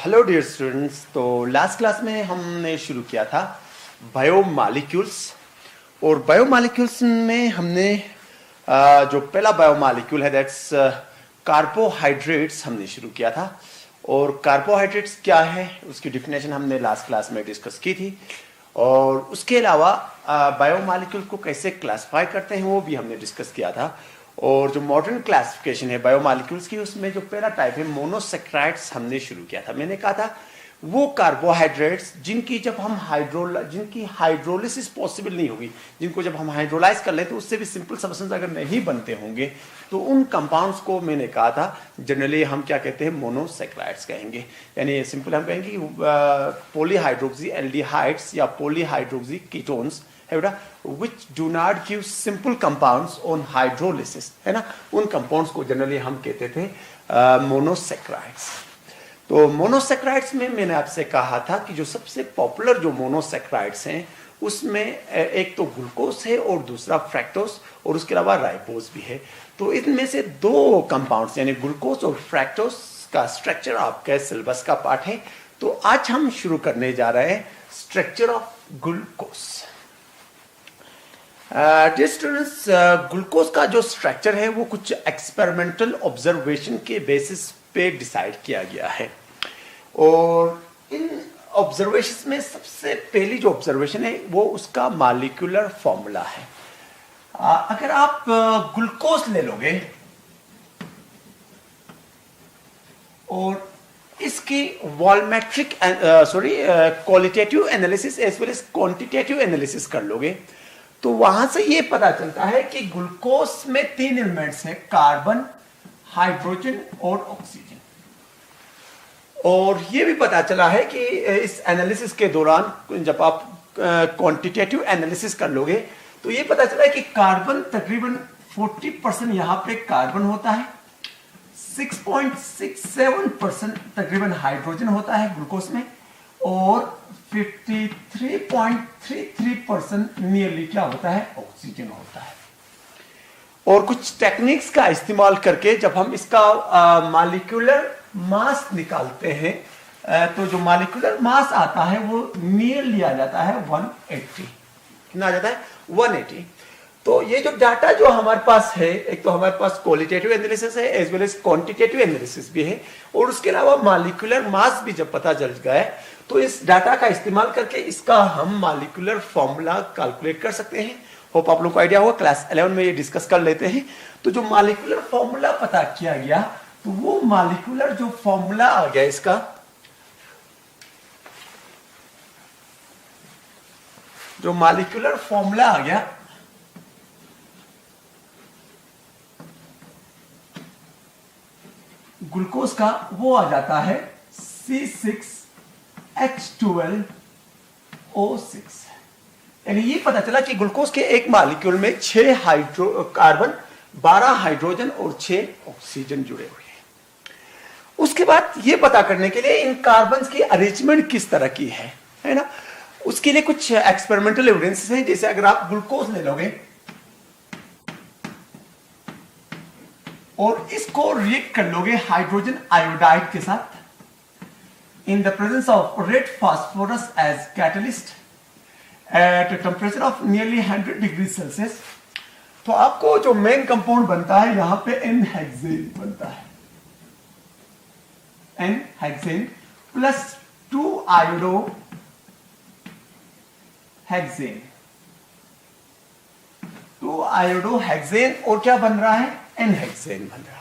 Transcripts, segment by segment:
Hello dear students. तो last class में हमने शुरू किया था बायोमॉलिक्यूल्स। और बायोमॉलिक्यूल्स में हमने जो पहला बायोमॉलिक्यूल है दैट्स कार्बोहाइड्रेट्स हमने शुरू किया था। और कार्बोहाइड्रेट्स क्या है उसकी डिफिनेशन हमने लास्ट क्लास में डिस्कस की थी। और उसके अलावा बायोमॉलिक्यूल को कैसे क्लासिफाई करते हैं वो भी हमने डिस्कस किया था। और जो मॉडर्न क्लासिफिकेशन है बायोमॉलिक्यूल्स की उसमें जो पहला टाइप है मोनोसेक्राइड्स हमने शुरू किया था। मैंने कहा था वो कार्बोहाइड्रेट्स जिनकी हाइड्रोलिसिस पॉसिबल नहीं होगी, जिनको जब हम हाइड्रोलाइज कर लें तो उससे भी सिंपल सब्सटेंस अगर नहीं बनते होंगे तो उन कंपाउंड्स को मैंने कहा था जनरली हम क्या कहते हैं मोनोसेक्राइड्स कहेंगे। यानी सिंपल हम कहेंगे पॉलीहाइड्रोक्सी एल्डिहाइड्स या पॉलीहाइड्रोक्सी कीटोन्स है बेटा which do not give simple compounds on hydrolysis है ना, उन कंपाउंड्स को जनरली हम कहते थे मोनोसेक्राइड्स। तो मोनोसेक्राइड्स में मैंने आपसे कहा था कि जो सबसे पॉपुलर जो मोनोसेक्राइड्स हैं उसमें एक तो ग्लूकोज है और दूसरा फ्रैक्टोज और उसके अलावा राइबोज भी है। तो इनमें से दो कंपाउंड्स यानी ग्लूकोज और फ्रैक्टोज का स्ट्रक्चर आपके सिलेबस का पार्ट है। तो आज हम शुरू करने जा रहे हैं structure of glucose. Dear students, glucose का जो स्ट्रक्चर है वो कुछ एक्सपेरिमेंटल ऑब्जर्वेशन के बेसिस पे डिसाइड किया गया है। और इन ऑब्जर्वेशन में सबसे पहली जो ऑब्जर्वेशन है वो उसका मॉलिक्यूलर फॉर्मूला है। अगर आप ग्लूकोज ले लोगे और इसकी volumetric qualitative analysis as well as quantitative analysis कर लोगे तो वहां से ये पता चलता है कि ग्लूकोज में तीन एलिमेंट्स हैं, कार्बन, हाइड्रोजन और ऑक्सीजन। और ये भी पता चला है कि इस एनालिसिस के दौरान जब आप क्वांटिटेटिव एनालिसिस कर लोगे तो ये पता चला है कि कार्बन तकरीबन 40% यहां पे कार्बन होता है, 6.67% तकरीबन हाइड्रोजन होता है ग्लूकोज में और 53.33% नियरली क्या होता है ऑक्सीजन होता है। और कुछ टेक्निक्स का इस्तेमाल करके जब हम इसका मॉलिक्यूलर मास निकालते हैं तो जो मॉलिक्यूलर मास आता है वो नियरली आ जाता है 180। कितना आ जाता है 180। तो ये जो डाटा जो हमारे पास है, एक तो हमारे पास क्वालिटेटिव एनालिसिस है as well as quantitative analysis भी है और उसके अलावा मॉलिक्यूलर मास भी जब पता चल गया है तो इस डाटा का इस्तेमाल करके इसका हम मॉलिक्यूलर फॉर्मूला कैलकुलेट कर सकते हैं। होप आप लोगों को आइडिया होगा, क्लास 11 में ये डिस्कस कर लेते हैं। तो जो मॉलिक्यूलर फॉर्मूला पता किया गया तो वो मॉलिक्यूलर जो फॉर्मूला आ गया इसका, जो मॉलिक्यूलर फॉर्मूला आ गया ग्लूकोज का वो आ जाता है C6H12O6। यानी ये पता चला कि ग्लूकोज के एक मॉलिक्यूल में 6 कार्बन, 12 हाइड्रोजन और 6 ऑक्सीजन जुड़े हुए हैं। उसके बाद ये पता करने के लिए इन कार्बन की अरेंजमेंट किस तरह की है ना, उसके लिए कुछ एक्सपेरिमेंटल एविडेंसेस हैं। जैसे अगर आप ग्लूकोज ले लोगे और इसको रिएक्ट कर लोगे हाइड्रोजन आयोडाइड के साथ in the presence of red phosphorus as catalyst at a temperature of nearly 100 degrees Celsius, तो आपको जो मेन कंपाउंड बनता है यहां पे N-हेक्सेन बनता है। N-हेक्सेन प्लस 2 आयोडोहेक्सेन, 2 आयोडोहेक्सेन और क्या बन रहा है N-हेक्सेन बन रहा है।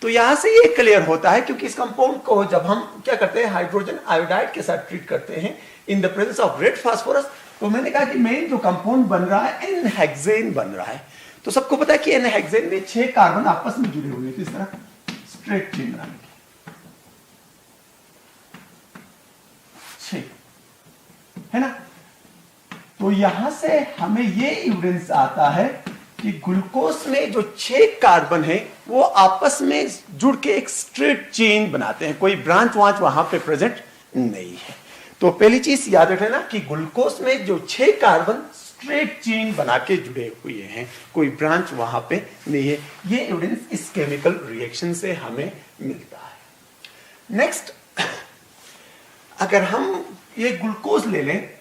तो यहां से ये क्लियर होता है क्योंकि इस कंपाउंड को जब हम क्या करते हैं हाइड्रोजन आयोडाइड के साथ ट्रीट करते हैं in the presence of red phosphorus, तो मैंने कहा कि मेन जो कंपाउंड बन रहा है N-हेक्सेन बन रहा है। तो सबको पता है कि N-हेक्सेन में 6 कार्बन आपस में जुड़े हुए थे इस तरह स्ट्रेट चेन बनाने के 6 है ना। तो यहां से हमें ये एविडेंस आता है कि ग्लूकोज में जो 6 कार्बन है वो आपस में जुड़ के एक स्ट्रेट चेन बनाते हैं, कोई ब्रांच वहां पे प्रेजेंट नहीं है। तो पहली चीज याद रखना कि ग्लूकोज में जो 6 कार्बन स्ट्रेट चेन बना के जुड़े हुए हैं, कोई ब्रांच वहां पे नहीं है। ये एविडेंस इस केमिकल रिएक्शन से हमें मिलता है। नेक्स्ट अगर हम ये ग्लूकोज ले लें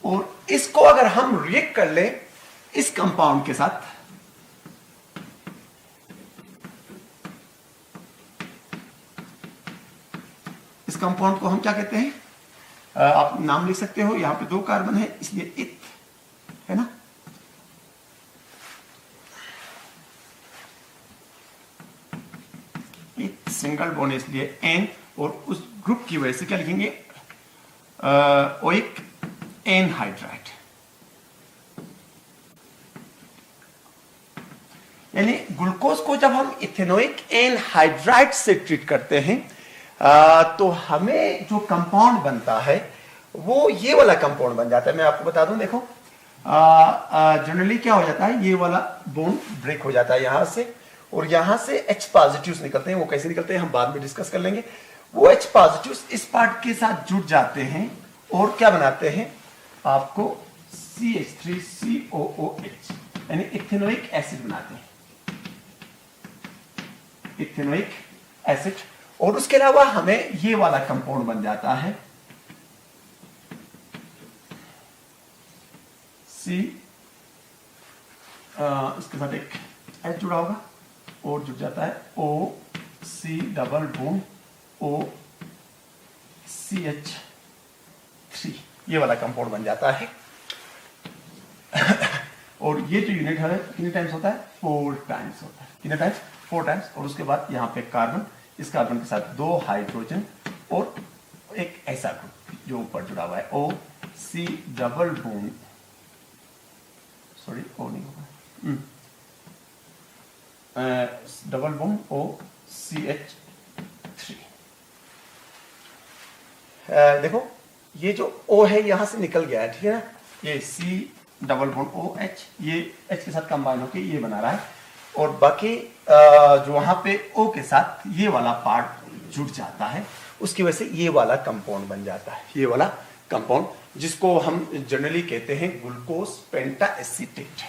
और इसको अगर हम रिएक्ट कर लें इस कंपाउंड के साथ, इस कंपाउंड को हम क्या कहते हैं, आप नाम लिख सकते हो, यहां पे 2 कार्बन है इसलिए इथ है ना, इथ सिंगल बॉन्ड इसलिए एन, और उस ग्रुप की वजह से क्या लिखेंगे, ओइक एनहाइड्राइड, यानी ग्लूकोज को जब हम इथेनोइक एनहाइड्राइड से ट्रीट करते हैं तो हमें जो कंपाउंड बनता है वो ये वाला कंपाउंड बन जाता है। मैं आपको बता दूं, देखो जनरली क्या हो जाता है, ये वाला बॉन्ड ब्रेक हो जाता है यहां से, और यहां से H पॉजिटिव्स निकलते हैं। वो कैसे निकलते हैं हम बाद में डिस्कस कर लेंगे। वो H पॉजिटिव्स इस पार्ट के साथ जुड़ जाते हैं और क्या बनाते हैं आपको CH3COOH, यानी इथेनोइक एसिड बनाते हैं, इथेनोइक एसिड। और उसके अलावा हमें ये वाला कंपाउंड बन जाता है सी, इसके साथ एक H जुड़ा होगा और जुड़ जाता है OC डबल बॉन्ड OCH3, ये वाला कंपाउंड बन जाता है। और ये जो यूनिट है कितने टाइम्स होता है, 4 टाइम्स होता है। कितने टाइम्स, 4 टाइम्स। और उसके बाद यहाँ पे कार्बन, इस कार्बन के साथ 2 हाइड्रोजन और एक ऐसा ग्रुप जो ऊपर जुड़ा हुआ है OC double bond, sorry O नहीं होगा, डबल बॉन्ड OCH3। देखो ये जो O है यहां से निकल गया है, ठीक है ना, ये C डबल बॉन्ड OH, ये H के साथ कंबाइन होकर ये बना रहा है, और बाकी जो वहां पे O के साथ ये वाला पार्ट जुड़ जाता है, उसकी वजह से ये वाला कंपाउंड बन जाता है, ये वाला कंपाउंड जिसको हम जनरली कहते हैं ग्लूकोज पेंटाएसिटेट।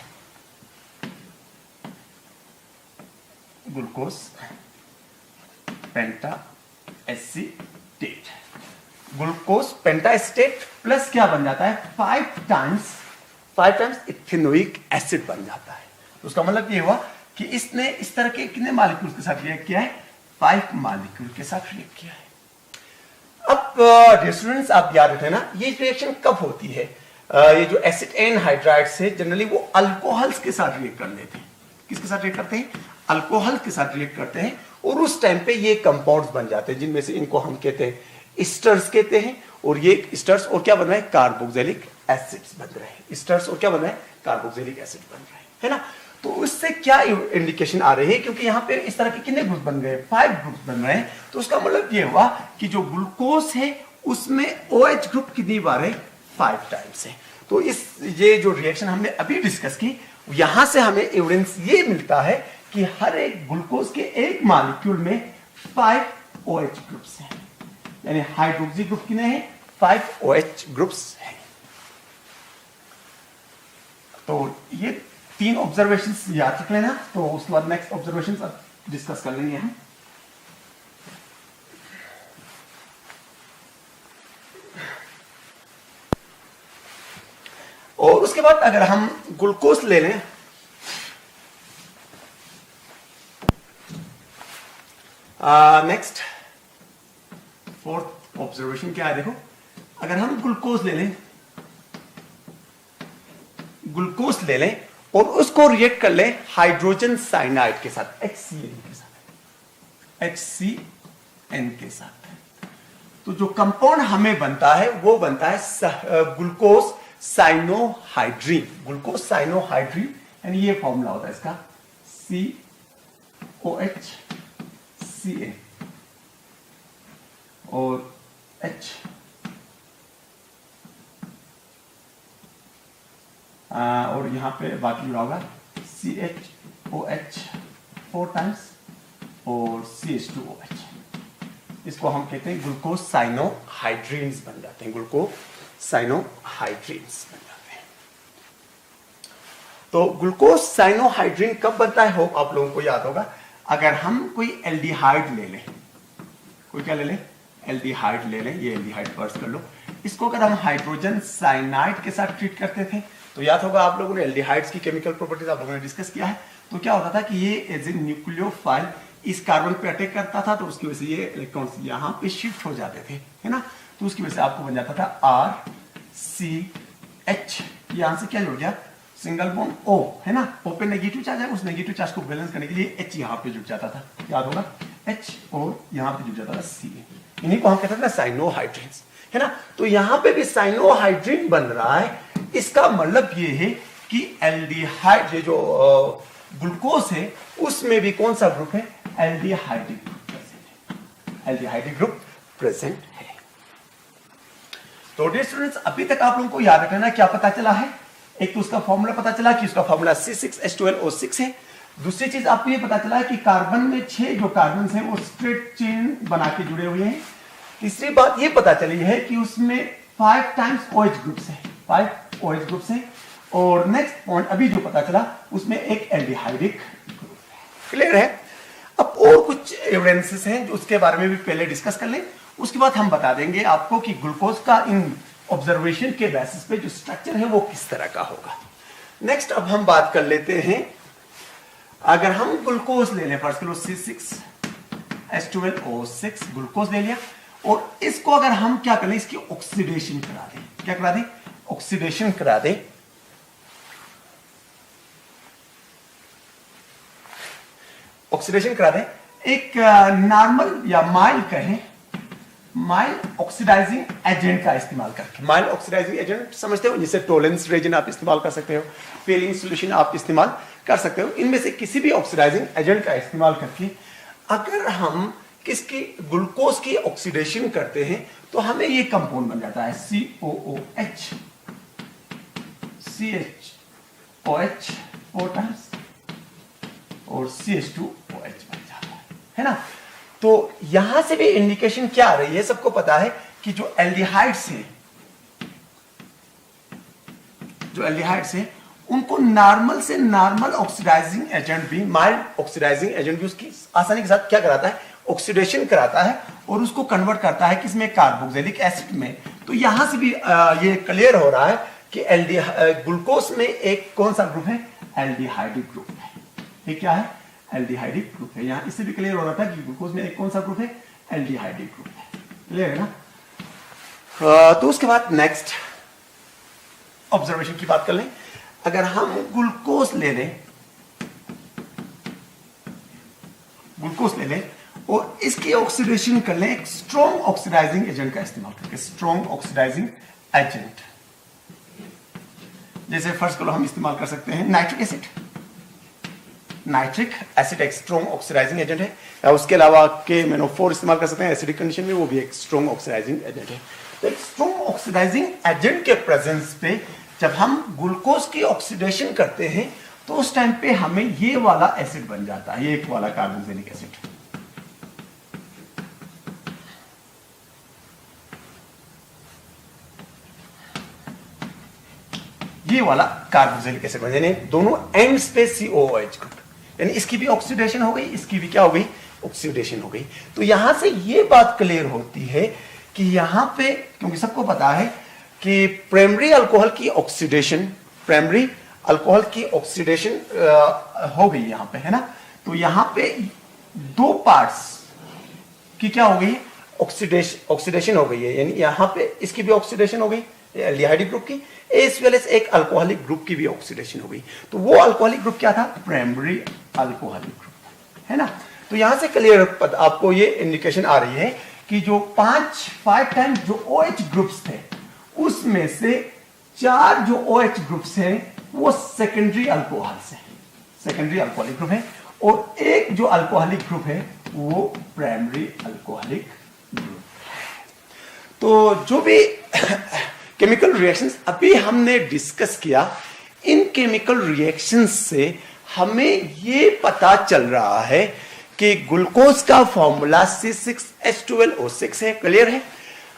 ग्लूकोज पेंटाएसिटेट, ग्लूकोज पेंटाएसिटेट प्लस क्या बन जाता है, 5 टाइम्स इथेनोइक एसिड बन जाता है। तो उसका मतलब ये हुआ कि इसने इस तरह के कितने मॉलिक्यूल्स के साथ रिएक्ट किया है, 5 मॉलिक्यूल के साथ रिएक्ट किया है। अब स्टूडेंट्स आप याद रखें ना, ये रिएक्शन कब होती है, ये जो एसिड एनहाइड्राइड से जनरली वो अल्कोहल्स के साथ रिएक्ट कर लेते हैं। किसके साथ रिएक्ट करते हैं, अल्कोहल के साथ रिएक्ट करते हैं, और उस टाइम पे ये कंपाउंड्स बन जाते हैं, जिनमें से इनको हम कहते हैं इस्टर्स कहते हैं, और ये इस्टर्स और क्या बन रहा है, कार्बोक्सिलिक एसिड्स बन रहे हैं। इस्टर्स और क्या बन रहा है, कार्बोक्सिलिक एसिड बन रहे हैं, है ना। तो उससे क्या इंडिकेशन आ रही है, क्योंकि यहाँ पे इस तरह के कितने ग्रुप बन गए, 5 ग्रुप बन रहे हैं, तो उसका मतलब ये हुआ कि जो ग्लूकोज है उसमें OH ग्रुप कितनी बार है, 5 टाइम्स है। तो ये जो रिएक्शन हमने अभी डिस्कस की, यहां से हमें एविडेंस ये मिलता है कि हर एक ग्लूकोज के एक मॉलिक्यूल में 5 OH ग्रुप्स हैं, यानी हाइड्रोक्सी ग्रुप कितने हैं, 5 OH ग्रुप्स हैं। तो ये 3 ऑब्जर्वेशंस याद रख लेना, तो उसके बाद नेक्स्ट ऑब्जर्वेशंस अब डिस्कस कर लेंगे हम। और उसके बाद अगर हम ग्लूकोज ले लें, नेक्स्ट 4th ऑब्जर्वेशन क्या है, देखो अगर हम ग्लूकोज ले लें और उसको रिएक्ट कर लें हाइड्रोजन साइनाइड के साथ, HCN के साथ, तो जो कंपाउंड हमें बनता है वो बनता है ग्लूकोज साइनोहाइड्रीन। ग्लूकोज साइनोहाइड्रीन यानी ये फॉर्मूला होता है इसका, COHCN और H, और यहां पे बाकी जुड़ा होगा CHOH 4 टाइम्स और CH2OH। इसको हम कहते हैं ग्लूकोज साइनोहाइड्रीन्स बन जाते हैं, ग्लूकोज साइनोहाइड्रीन्स बन जाते हैं। तो ग्लूकोज साइनोहाइड्रीन कब बनता है, होप आप लोगों को याद होगा, अगर हम कोई एल्डिहाइड ले लें, कोई क्या ले लें, एल्डिहाइड ले लें, ये एल्डिहाइड फर्स्ट कर लो, इसको अगर हम हाइड्रोजन साइनाइड के साथ ट्रीट करते थे तो याद होगा आप लोगों ने एल्डिहाइड्स की केमिकल प्रॉपर्टीज आप लोगों ने डिस्कस किया है। तो क्या होता था कि ये एज ए न्यूक्लियोफाइल इस कार्बन पे अटैक करता था, तो उसकी वजह से ये इलेक्ट्रॉन्स यहाँ पे शिफ्ट हो जाते थे, है ना। तो उसकी वजह से आपको बन जाता था RCH, यहां से क्या जुड़ गया, सिंगल बॉन्ड O, है ना। O पे नेगेटिव चार्ज है, उस नेगेटिव चार्ज को बैलेंस करने के लिए H यहाँ पे जुड़ जाता था, याद होगा H, और यहाँ पे जुड़ जाता था C, इन्हीं को हम कहते थे ना साइनोहाइड्रिन्स, है ना। तो यहाँ पे भी साइनोहाइड्रिन बन रहा है, इसका मतलब ये है कि एल्डिहाइड, ये जो ग्लूकोज है उसमें भी कौन सा ग्रुप है, एल्डिहाइडिक ग्रुप प्रेजेंट है, एल्डिहाइडिक ग्रुप प्रेजेंट है। तो डियर स्टूडेंट्स, अभी तक आप लोगों को याद रखना क्या पता चला है, एक तो उसका फॉर्मूला पता चला कि उसका फॉर्मूला C6H12O6 है। दूसरी चीज आपको ये पता चला है कि कार्बन में 6 जो कार्बन हैं वो स्ट्रेट चेन बना के जुड़े हुए हैं। तीसरी बात ये पता चली है कि उसमें 5 टाइम्स OH ग्रुप्स है, 5 OH ग्रुप्स है। और नेक्स्ट पॉइंट अभी जो पता चला उसमें एक एल्डिहाइडिक ग्रुप है। क्लियर है। अब और कुछ एविडेंसेस हैं जो उसके बारे में भी पहले डिस्कस कर लें, उसके बाद हम बता देंगे आपको कि ग्लूकोज का इन ऑब्जर्वेशन के बेसिस पे जो स्ट्रक्चर है वो किस तरह का होगा। नेक्स्ट अब हम बात कर लेते हैं, अगर हम ग्लूकोज ले लें, फर्स्ट किलो C6H12O6 ग्लूकोज ले लिया, और इसको अगर हम क्या कर लें, इसकी ऑक्सीडेशन करा दें, क्या करा दें, ऑक्सीडेशन करा दें। ऑक्सीडेशन करा दें, एक नॉर्मल या माइल्ड कहें, माइल्ड ऑक्सीडाइजिंग एजेंट का इस्तेमाल करके, माइल्ड ऑक्सीडाइजिंग एजेंट समझते हो, जैसे टोलेंस रेजिन आप इस्तेमाल कर सकते हो, फेलिंग सॉल्यूशन आप इस्तेमाल कर सकते हो, इनमें से किसी भी ऑक्सीडाइजिंग एजेंट का इस्तेमाल करके अगर हम किसकी, ग्लूकोज की ऑक्सीडेशन करते हैं तो हमें ये कंपाउंड बन जाता है COOH, CHOH 4 टाइम्स और CH2OH बन जाता है ना। तो यहां से भी इंडिकेशन क्या आ रही है, सबको पता है कि जो एल्डिहाइड्स हैं, जो एल्डिहाइड्स हैं उनको नॉर्मल से नॉर्मल ऑक्सीडाइजिंग एजेंट भी, माइल्ड ऑक्सीडाइजिंग एजेंट भी उसकी आसानी के साथ क्या कराता है, ऑक्सीडेशन कराता है और उसको कन्वर्ट करता है किसमें, कार्बोक्सिलिक एसिड में। तो यहां से भी ये क्लियर हो रहा है कि ग्लूकोज में एक कौन सा ग्रुप है, एल्डिहाइडिक ग्रुप है। ये क्या है, एल्डिहाइडिक ग्रुप है। यहां इससे भी क्लियर हो रहा था कि ग्लूकोज में एक कौन सा ग्रुप है, एल्डिहाइडिक ग्रुप है। क्लियर है ना। तो उसके बाद नेक्स्ट ऑब्जर्वेशन की बात कर लें, अगर हम ग्लूकोज ले लें, ग्लूकोज ले लें और इसकी ऑक्सीडेशन कर लें एक स्ट्रॉन्ग ऑक्सीडाइजिंग एजेंट का इस्तेमाल करके, स्ट्रॉन्ग ऑक्सीडाइजिंग एजेंट, जैसे फर्स्ट को हम इस्तेमाल कर सकते हैं नाइट्रिक एसिड। नाइट्रिक एसिड एक स्ट्रॉन्ग ऑक्सीडाइजिंग एजेंट है, या उसके अलावा KMnO4 इस्तेमाल कर सकते हैं एसिडिक कंडीशन में, वो भी एक स्ट्रॉन्ग ऑक्सीडाइजिंग एजेंट है। तो एक स्ट्रॉन्ग ऑक्सीडाइजिंग एजेंट के प्रेजेंस पे जब हम ग्लूकोज की ऑक्सीडेशन करते हैं तो उस टाइम पे हमें ये वाला एसिड बन जाता है, ये एक वाला कार्बोक्सिलिक एसिड। ये वाला कार्बोक्सिलिक एसिड बन, यानी दोनों एंड्स पे COOH ग्रुप, यानी इसकी भी ऑक्सीडेशन हो गई, इसकी भी क्या हो गई, ऑक्सीडेशन हो गई। तो यहां से ये बात क्लियर होती है कि यहां पे, क्योंकि सबको पता है कि प्राइमरी अल्कोहल की ऑक्सीडेशन, प्राइमरी अल्कोहल की ऑक्सीडेशन हो गई यहां पे, है ना। तो यहां पे 2 पार्ट्स की क्या हो गई, ऑक्सीडेशन हो गई है, यानी यहां पे इसकी भी ऑक्सीडेशन हो गई एल्डिहाइडिक ग्रुप की, एज वेल एज एक अल्कोहलिक ग्रुप की भी ऑक्सीडेशन हो गई। तो वो अल्कोहलिक ग्रुप क्या था, प्राइमरी अल्कोहलिक ग्रुप, है ना। तो यहां से क्लियर आपको ये इंडिकेशन आ रही है कि जो 5 टाइम्स जो OH ग्रुप्स थे उसमें से 4 जो OH ग्रुप्स हैं वो सेकेंडरी अल्कोहल से, सेकेंडरी अल्कोहलिक ग्रुप है, और एक जो अल्कोहलिक ग्रुप है वो प्राइमरी अल्कोहलिक ग्रुप। तो जो भी केमिकल रिएक्शंस अभी हमने डिस्कस किया, इन केमिकल रिएक्शंस से हमें ये पता चल रहा है कि ग्लूकोज का फॉर्मूला C6H12O6 है। क्लियर है।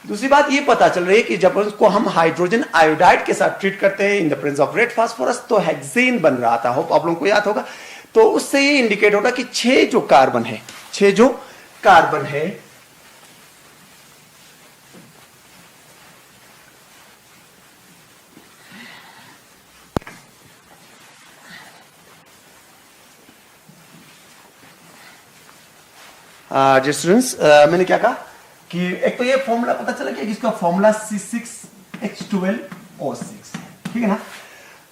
दूसरी बात ये पता चल रही है कि जब उसको हम हाइड्रोजन आयोडाइड के साथ ट्रीट करते हैं in the presence of red phosphorus तो हेक्सेन बन रहा था, होप आप लोगों को याद होगा। तो उससे ये इंडिकेट होगा कि 6 जो कार्बन है, 6 जो कार्बन है स्टूडेंट्स, मैंने क्या कहा कि एक तो ये फॉर्मूला पता चला कि इसका फॉर्मूला C6H12O6, ठीक है ना।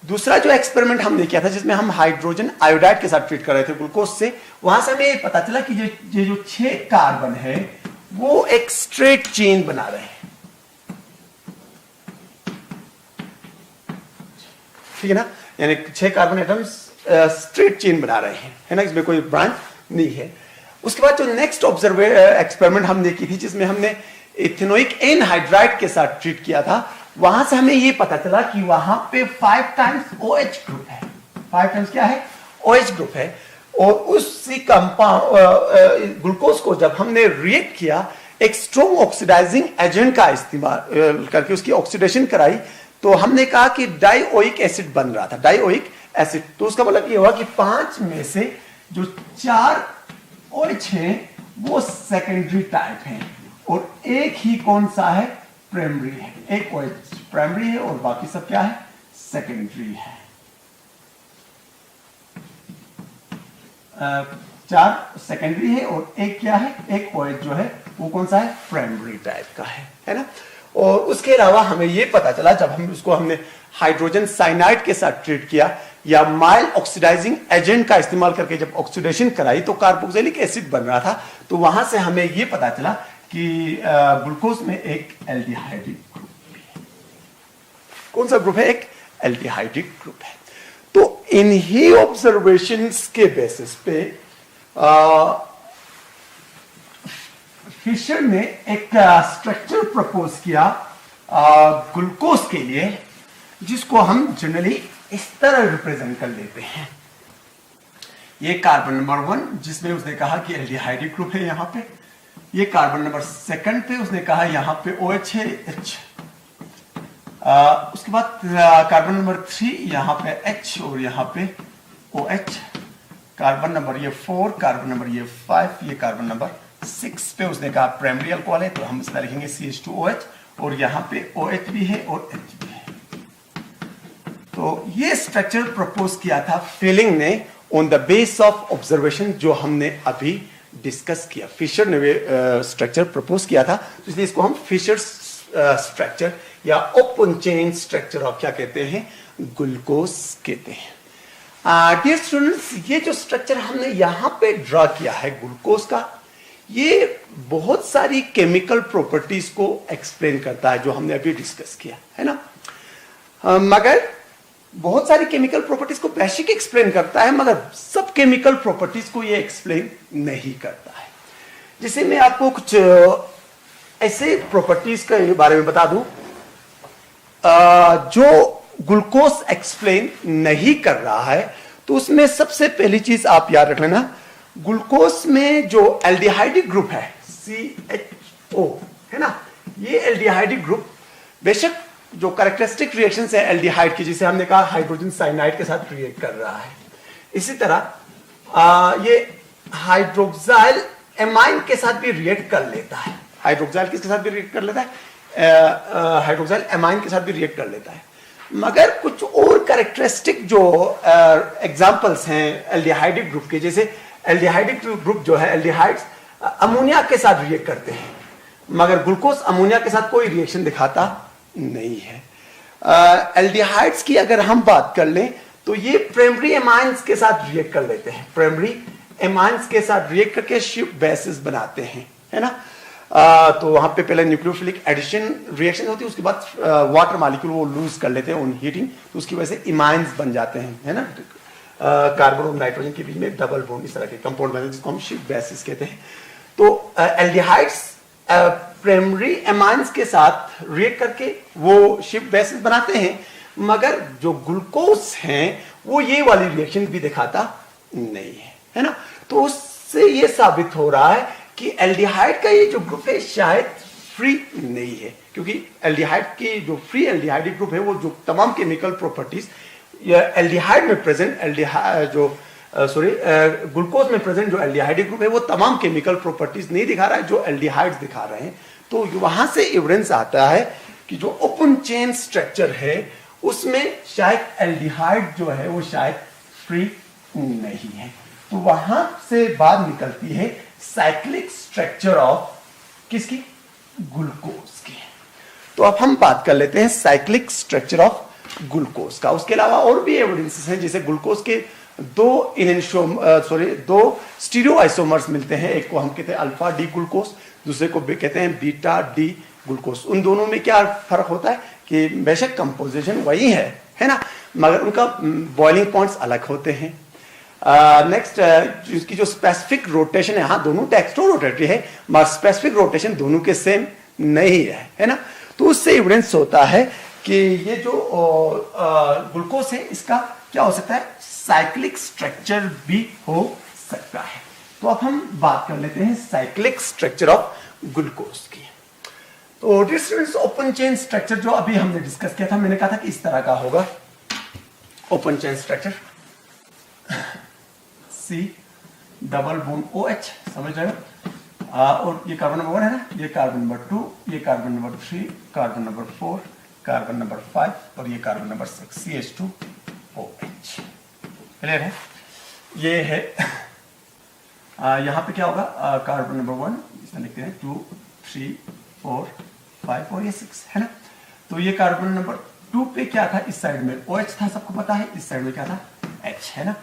दूसरा जो एक्सपेरिमेंट हमने किया था जिसमें हम हाइड्रोजन आयोडाइड के साथ ट्रीट कर रहे थे ग्लूकोज से, वहां से हमें पता चला कि ये जो 6 कार्बन है वो एक स्ट्रेट चेन बना रहे हैं, ठीक है ना, यानी 6 कार्बन एटम्स स्ट्रेट चेन बना रहे हैं, है ना, इसमें कोई ब्रांच नहीं है। उसके बाद जो नेक्स्ट एक्सपेरिमेंट हमने की थी जिसमें हमने इथेनोइक एनहाइड्राइड के साथ ट्रीट किया था, वहां से हमें ये पता चला कि वहां पे 5 टाइम्स OH ग्रुप है, 5 टाइम्स क्या है, OH ग्रुप है। और उसी कंपाउंड ग्लूकोज को जब हमने रिएक्ट किया एक स्ट्रॉन्ग ऑक्सीडाइजिंग एजेंट का इस्तेमाल करके उसकी ऑक्सीडेशन कराई, तो हमने कहा कि डाइओइक एसिड बन रहा था, डाइओइक एसिड। तो उसका मतलब ये हुआ कि 5 में से जो 4 OH है वो सेकेंडरी टाइप है और एक ही कौन सा है, प्राइमरी है। एक OH प्राइमरी है और बाकी सब क्या है, सेकेंडरी है। 4 सेकेंडरी है और एक क्या है, एक OH जो है वो कौन सा है, प्राइमरी टाइप का है ना। और उसके अलावा हमें ये पता चला जब हमने हाइड्रोजन साइनाइड के साथ ट्रीट किया या माइल्ड ऑक्सीडाइजिंग एजेंट का इस्तेमाल करके जब ऑक्सीडेशन कराई तो कार्बोक्सिलिक एसिड बन रहा था। तो वहां से हमें ये पता चला कि ग्लूकोज में एक एल्डिहाइडिक ग्रुप है। कौन सा ग्रुप है, एक एल्डिहाइडिक ग्रुप है। तो इन्हीं ऑब्जर्वेशंस के बेसिस पे फिशर ने एक स्ट्रक्चर प्रपोज किया ग्लूकोज के लिए जिसको हम जनरली इस तरह रिप्रेजेंट कर लेते हैं। ये कार्बन नंबर 1 जिसमें उसने कहा कि एल्डिहाइडिक ग्रुप है यहां पे, ये कार्बन नंबर 2 पे उसने कहा यहां पे OH है H, उसके बाद कार्बन नंबर 3 यहां पे H और यहां पे OH, कार्बन नंबर ये 4, कार्बन नंबर ये 5, ये कार्बन नंबर 6 पे उसने कहा प्राइमरी अल्कोहल है, तो हम इसमें लिखेंगे CH2OH और यहां पे OH भी है और H भी है। तो ये स्ट्रक्चर प्रपोज किया था फीलिंग ने on the base of observation जो हमने अभी डिस्कस किया। फिशर ने स्ट्रक्चर प्रपोज किया था, तो इसलिए इसको हम फिशर स्ट्रक्चर या ओपन चेन स्ट्रक्चर ऑफ क्या कहते हैं, ग्लूकोज कहते हैं। डियर स्टूडेंट्स, ये जो स्ट्रक्चर हमने यहां पे ड्रा किया है ग्लूकोज का, ये बहुत सारी केमिकल प्रॉपर्टीज को एक्सप्लेन करता है जो हमने अभी डिस्कस किया है ना। मगर बहुत सारी केमिकल प्रॉपर्टीज को बेसिक एक्सप्लेन करता है मगर सब केमिकल प्रॉपर्टीज को ये एक्सप्लेन नहीं करता है। जैसे मैं आपको कुछ ऐसे प्रॉपर्टीज के बारे में बता दूं जो ग्लूकोज एक्सप्लेन नहीं कर रहा है, तो उसमें सबसे पहली चीज आप याद रख लेना, ग्लूकोज में जो एल्डिहाइडिक ग्रुप है CHO है ना, ये एल्डिहाइडिक ग्रुप बेशक जो कैरेक्टरिस्टिक रिएक्शन है एल्डिहाइड की, जिसे हमने कहा हाइड्रोजन साइनाइड के साथ रिएक्ट कर रहा है, इसी तरह ये हाइड्रोक्साइल एमाइन के साथ भी रिएक्ट कर लेता है। हाइड्रोक्साइल किसके साथ भी रिएक्ट कर लेता है, हाइड्रोक्साइल एमाइन के साथ भी रिएक्ट कर लेता है। मगर कुछ और कैरेक्टरिस्टिक जो एग्जांपल्स हैं एल्डिहाइडिक ग्रुप के, जैसे एल्डिहाइडिक ग्रुप जो है एल्डिहाइड्स अमोनिया के साथ रिएक्ट करते हैं, मगर ग्लूकोज अमोनिया के साथ कोई रिएक्शन दिखाता नहीं है। एल्डिहाइड्स की अगर हम बात कर लें तो ये प्राइमरी एमाइंस के साथ रिएक्ट कर लेते हैं, प्राइमरी एमाइंस के साथ रिएक्ट करके शिफ्ट बेसिस बनाते हैं, है ना। तो वहां पे पहले न्यूक्लियोफिलिक एडिशन रिएक्शन होती है, उसके बाद वाटर मॉलिक्यूल वो लूज कर लेते हैं ऑन हीटिंग, तो उसकी वजह से इमाइंस बन जाते हैं, है ना। कार्बन और नाइट्रोजन के बीच में डबल बॉन्ड इस तरह के कंपाउंड बनते हैं जिसको हम शिफ्ट बेसिस कहते हैं। तो एल्डिहाइड्स प्राइमरी एमाइंस के साथ रिएक्ट करके वो शिफ्ट बेसिस बनाते हैं, मगर जो ग्लूकोज हैं वो ये वाली रिएक्शन भी दिखाता नहीं है ना। तो उससे ये साबित हो रहा है कि एल्डिहाइड का ये जो ग्रुप है शायद फ्री नहीं है, क्योंकि एल्डिहाइड की जो फ्री एल्डिहाइडिक ग्रुप है वो जो तमाम केमिकल प्रॉपर्टीज एल्डिहाइड में प्रेजेंट जो ग्लूकोज में प्रेजेंट जो एल्डिहाइड ग्रुप है वो तमाम केमिकल प्रॉपर्टीज नहीं दिखा रहा है जो एल्डिहाइड्स दिखा रहे हैं। तो वहां से एविडेंस आता है कि जो ओपन चेन स्ट्रक्चर है उसमें शायद एल्डिहाइड जो है वो शायद फ्री नहीं है। तो वहां से बात निकलती है साइक्लिक स्ट्रक्चर ऑफ किसकी, ग्लूकोज की। तो अब हम बात कर लेते हैं साइक्लिक स्ट्रक्चर ऑफ ग्लूकोज का। उसके अलावा और भी एविडेंसेस हैं, जैसे ग्लूकोज के दो स्टीरियो आइसोमर्स मिलते हैं, एक को हम कहते हैं अल्फा डी ग्लूकोज, दूसरे को कहते हैं बीटा डी ग्लूकोज। उन दोनों में क्या फर्क होता है कि बेशक कंपोजिशन वही है ना, मगर उनका बॉइलिंग पॉइंट्स अलग होते हैं। नेक्स्ट इसकी जो स्पेसिफिक रोटेशन है, हाँ दोनों टेक्सटो रोटेटरी है मगर स्पेसिफिक रोटेशन दोनों के सेम नहीं है ना। तो उससे एविडेंस होता है कि ये जो ग्लूकोज है इसका क्या हो सकता है, साइक्लिक स्ट्रक्चर भी हो सकता है। तो अब हम बात कर लेते हैं साइक्लिक स्ट्रक्चर ऑफ ग्लूकोज की। तो डिस्टेंस ओपन चेन स्ट्रक्चर जो अभी हमने डिस्कस किया था, मैंने कहा था कि इस तरह का होगा open chain structure, C double bond OH, समझ रहे हो। और ये कार्बन नंबर 1 है ना, ये कार्बन नंबर 2, ये carbon number 3, carbon number 4, carbon number 5 और ये कार्बन नंबर 6 CH2OH। क्लियर है। ये है यहां पे क्या होगा, कार्बन नंबर 1 इसमें लिखते हैं 2 3 4 5 और ये 6 है ना। तो ये कार्बन नंबर 2 पे क्या था, इस साइड में OH था, सबको पता है, इस साइड में क्या था, H है ना।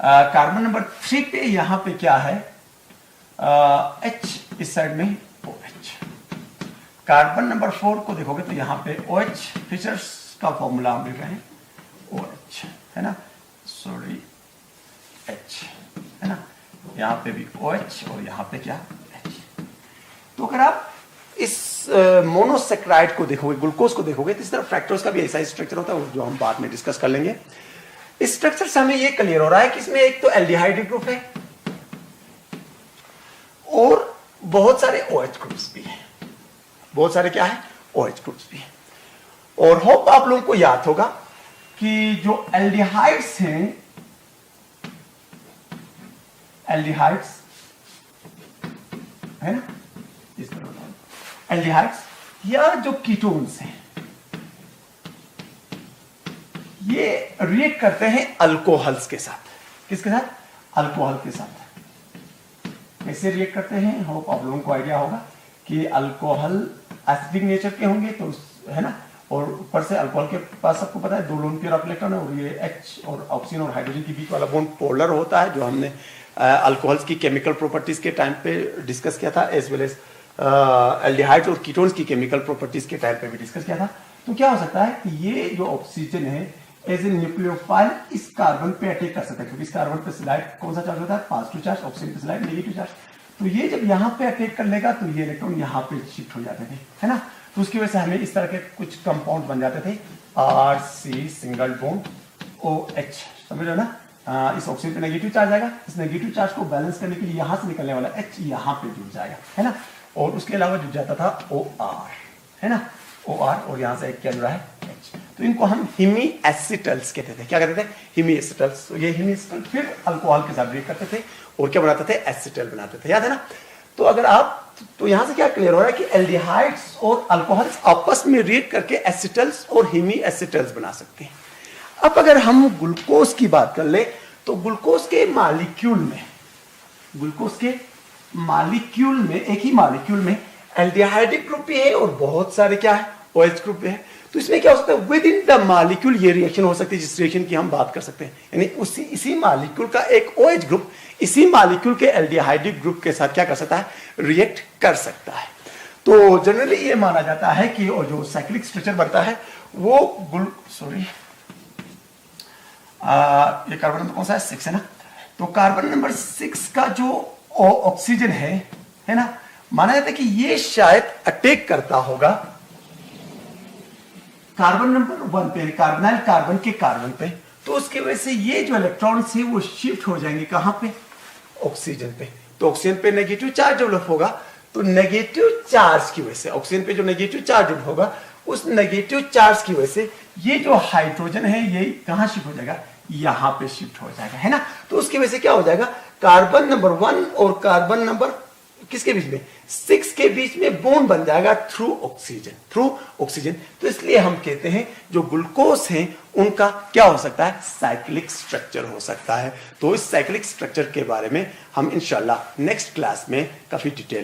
कार्बन नंबर 3 पे यहां पे क्या है, H, इस साइड में OH। कार्बन नंबर 4 को देखोगे तो यहां पे OH, फिशर्स का फॉर्मूला हम लिख रहे हैं OH है ना, सॉरी H है ना, यहां पे भी OH और यहां पे क्या H। तो अगर आप इस मोनोसेक्राइड को देखोगे, ग्लूकोज को देखोगे, तो इस तरह फ्रैक्टोज का भी ऐसा ही स्ट्रक्चर होता है जो हम बाद में डिस्कस कर लेंगे। इस स्ट्रक्चर से हमें यह क्लियर हो रहा है कि इसमें एक तो एल्डिहाइड ग्रुप है और बहुत सारे OH ग्रुप्स भी हैं, बहुत सारे क्या है, OH ग्रुप्स भी हैं। और होप आप लोगों को याद होगा कि जो एल्डिहाइड्स हैं, एल्डिहाइड्स है ना, इस तरह एल्डिहाइड्स या जो कीटोन्स हैं ये रिएक्ट करते हैं अल्कोहल्स के साथ। किसके साथ, अल्कोहल के साथ। कैसे रिएक्ट करते हैं, होप आप लोगों को आइडिया होगा कि अल्कोहल एसिडिक नेचर के होंगे तो है ना, और ऊपर से अल्कोहल के पास सबको पता है 2 लोन पेयर ऑफ इलेक्ट्रॉन है और ये H और ऑक्सीजन और हाइड्रोजन के बीच वाला बॉन्ड पोलर होता है, जो हमने अल्कोहल्स की केमिकल प्रॉपर्टीज के टाइम पे डिस्कस किया था, एज वेल एज एल्डिहाइड्स और कीटोन्स की केमिकल प्रॉपर्टीज के टाइम पे भी डिस्कस किया था। तो क्या हो सकता है कि ये जो ऑक्सीजन है एज ए न्यूक्लियोफाइल इस कार्बन पे अटैक कर सकता है, क्योंकि इस कार्बन पे स्लाइड कौन सा चार्ज होता है, पॉजिटिव चार्ज, ऑक्सीजन पे स्लाइड नेगेटिव चार्ज। तो ये जब यहाँ पे अटैक कर लेगा तो ये इलेक्ट्रॉन यहाँ पे शिफ्ट हो जाते थे, है ना। तो उसकी वजह से हमें इस तरह के कुछ कंपाउंड बन जाते थे, RC सिंगल बॉन्ड OH, समझ रहे हो ना। इस ऑक्सीजन पे नेगेटिव चार्ज आएगा, इस नेगेटिव चार्ज को बैलेंस करने के लिए यहाँ से निकलने वाला H यहाँ पे जुड़ जाएगा, है ना। और उसके अलावा जुड़ जाता था OR, है ना, OR, और यहाँ से एक क्या जुड़ा है H। तो इनको हम हिमी एसिटल्स कहते थे। क्या कहते थे, हिमी एसिटल्स। तो ये हिमी एसिटल फिर अल्कोहल के साथ रिएक्ट करते थे और क्या बनाते थे, एसिटल बनाते थे, याद है ना। तो अगर आप, तो यहां से क्या क्लियर हो रहा है कि एल्डिहाइड्स और अल्कोहल्स आपस में रिएक्ट करके एसिटल्स और हिमी एसिटल्स बना सकते हैं। अब अगर हम ग्लूकोज की बात कर ले तो ग्लूकोज के मॉलिक्यूल में, ग्लूकोज के मॉलिक्यूल में, एक ही मॉलिक्यूल में एल्डिहाइडिक ग्रुप भी है और बहुत सारे क्या है, OH ग्रुप भी है। तो इसमें क्या हो सकता है, विद इन द मॉलिक्यूल ये रिएक्शन हो सकती है जिस रिएक्शन की हम बात कर सकते हैं, यानी इसी मॉलिक्यूल का एक OH ग्रुप इसी मॉलिक्यूल के एल्डिहाइडिक ग्रुप के साथ क्या कर सकता है, रिएक्ट कर सकता है। तो जनरली ये माना जाता है कि जो साइक्लिक स्ट्रक्चर बनता है वो ये कार्बन नंबर कौन सा है, 6 है ना। तो कार्बन नंबर 6 का जो ऑक्सीजन है ना, माना जाता है कि ये शायद अटैक करता होगा कार्बन नंबर 1 पे, कार्बोनाइल कार्बन के कार्बन पे। तो उसकी वजह से ये जो इलेक्ट्रॉन्स है वो शिफ्ट हो जाएंगे कहां पे, ऑक्सीजन पे। तो ऑक्सीजन पे नेगेटिव चार्ज डेवलप होगा, तो नेगेटिव चार्ज की वजह से, ऑक्सीजन पे जो नेगेटिव चार्ज होगा उस नेगेटिव चार्ज की वजह से ये जो हाइड्रोजन है ये कहां शिफ्ट हो जाएगा, यहां पे शिफ्ट हो जाएगा, है ना। तो उसकी वजह से क्या हो जाएगा, कार्बन नंबर 1 और कार्बन नंबर किसके बीच में, 6 के बीच में बॉन्ड बन जाएगा थ्रू ऑक्सीजन। तो इसलिए हम कहते हैं जो ग्लूकोज हैं उनका क्या हो सकता है, साइक्लिक स्ट्रक्चर हो सकता है। तो इस साइक्लिक स्ट्रक्चर के बारे में हम इंशाल्लाह नेक्स्ट क्लास में काफी डिटेल